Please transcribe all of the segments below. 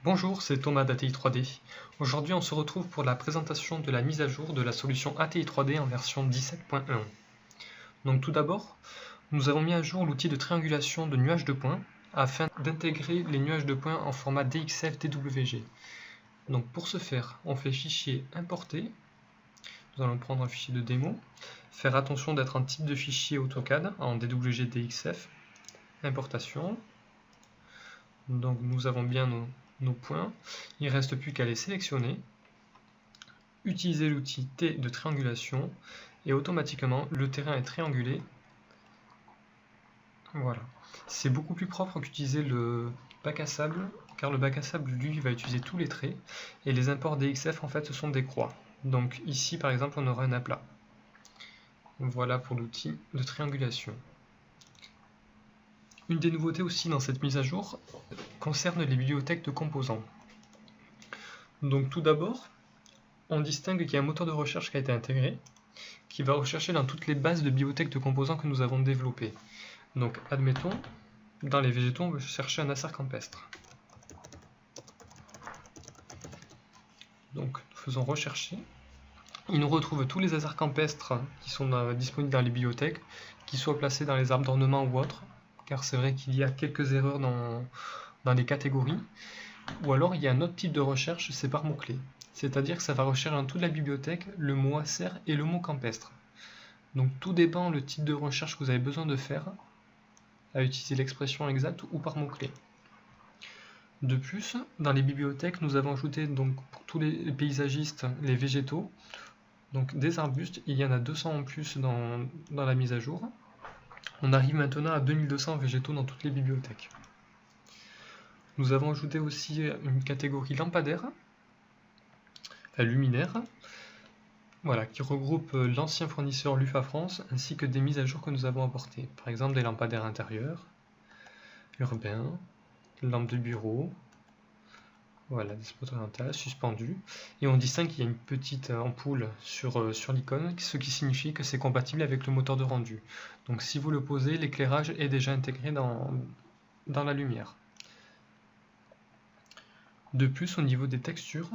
Bonjour, c'est Thomas d'ATI 3D. Aujourd'hui, on se retrouve pour la présentation de la mise à jour de la solution ATI 3D en version 17.1. Donc tout d'abord, nous avons mis à jour l'outil de triangulation de nuages de points afin d'intégrer les nuages de points en format DXF DWG. Donc pour ce faire, on fait fichier importer. Nous allons prendre un fichier de démo, faire attention d'être en type de fichier AutoCAD en DWG DXF, importation. Donc nous avons bien nos points, il ne reste plus qu'à les sélectionner, utiliser l'outil T de triangulation et automatiquement le terrain est triangulé. Voilà. C'est beaucoup plus propre qu'utiliser le bac à sable, car le bac à sable lui va utiliser tous les traits et les imports DXF en fait ce sont des croix. Donc ici par exemple on aura un aplat. Voilà pour l'outil de triangulation. Une des nouveautés aussi dans cette mise à jour concerne les bibliothèques de composants. Donc tout d'abord, on distingue qu'il y a un moteur de recherche qui a été intégré, qui va rechercher dans toutes les bases de bibliothèques de composants que nous avons développées. Donc admettons, dans les végétaux, on veut chercher un acer campestre. Donc nous faisons rechercher. Il nous retrouve tous les acers campestres qui sont disponibles dans les bibliothèques, qu'ils soient placés dans les arbres d'ornement ou autres, car c'est vrai qu'il y a quelques erreurs dans les catégories. Ou alors il y a un autre type de recherche, c'est par mots-clés. C'est-à-dire que ça va rechercher dans toute la bibliothèque le mot acer et le mot campestre. Donc tout dépend le type de recherche que vous avez besoin de faire, à utiliser l'expression exacte ou par mots-clés. De plus, dans les bibliothèques, nous avons ajouté donc pour tous les paysagistes les végétaux. Donc des arbustes, il y en a 200 en plus dans la mise à jour. On arrive maintenant à 2200 végétaux dans toutes les bibliothèques. Nous avons ajouté aussi une catégorie lampadaire, luminaire, voilà, qui regroupe l'ancien fournisseur LUFA France ainsi que des mises à jour que nous avons apportées. Par exemple des lampadaires intérieurs, urbains, lampes de bureau, voilà, des spots orientales suspendues. Et on distingue qu'il y a une petite ampoule sur l'icône, ce qui signifie que c'est compatible avec le moteur de rendu. Donc si vous le posez, l'éclairage est déjà intégré dans la lumière. De plus, au niveau des textures,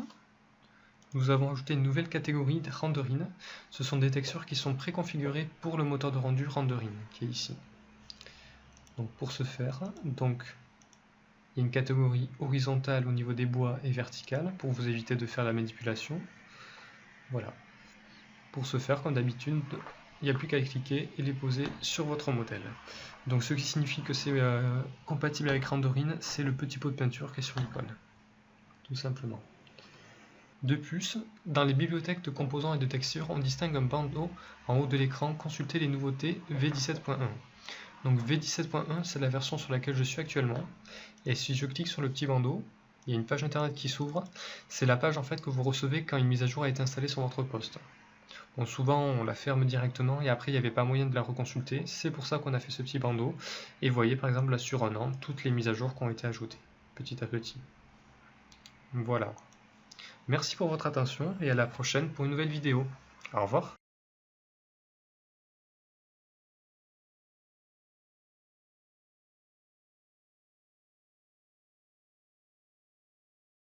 nous avons ajouté une nouvelle catégorie de rendering. Ce sont des textures qui sont préconfigurées pour le moteur de rendu rendering, qui est ici. Donc pour ce faire, donc, il y a une catégorie horizontale au niveau des bois et verticale pour vous éviter de faire la manipulation. Voilà. Pour ce faire, comme d'habitude, il n'y a plus qu'à cliquer et les poser sur votre modèle. Donc ce qui signifie que c'est compatible avec rendering, c'est le petit pot de peinture qui est sur l'icône. Tout simplement. De plus, dans les bibliothèques de composants et de textures, on distingue un bandeau en haut de l'écran « Consulter les nouveautés V17.1 ». Donc V17.1, c'est la version sur laquelle je suis actuellement. Et si je clique sur le petit bandeau, il y a une page internet qui s'ouvre. C'est la page en fait que vous recevez quand une mise à jour a été installée sur votre poste. Bon, souvent, on la ferme directement et après, il n'y avait pas moyen de la reconsulter. C'est pour ça qu'on a fait ce petit bandeau. Et vous voyez par exemple là sur un an, toutes les mises à jour qui ont été ajoutées, petit à petit. Voilà. Merci pour votre attention et à la prochaine pour une nouvelle vidéo. Au revoir.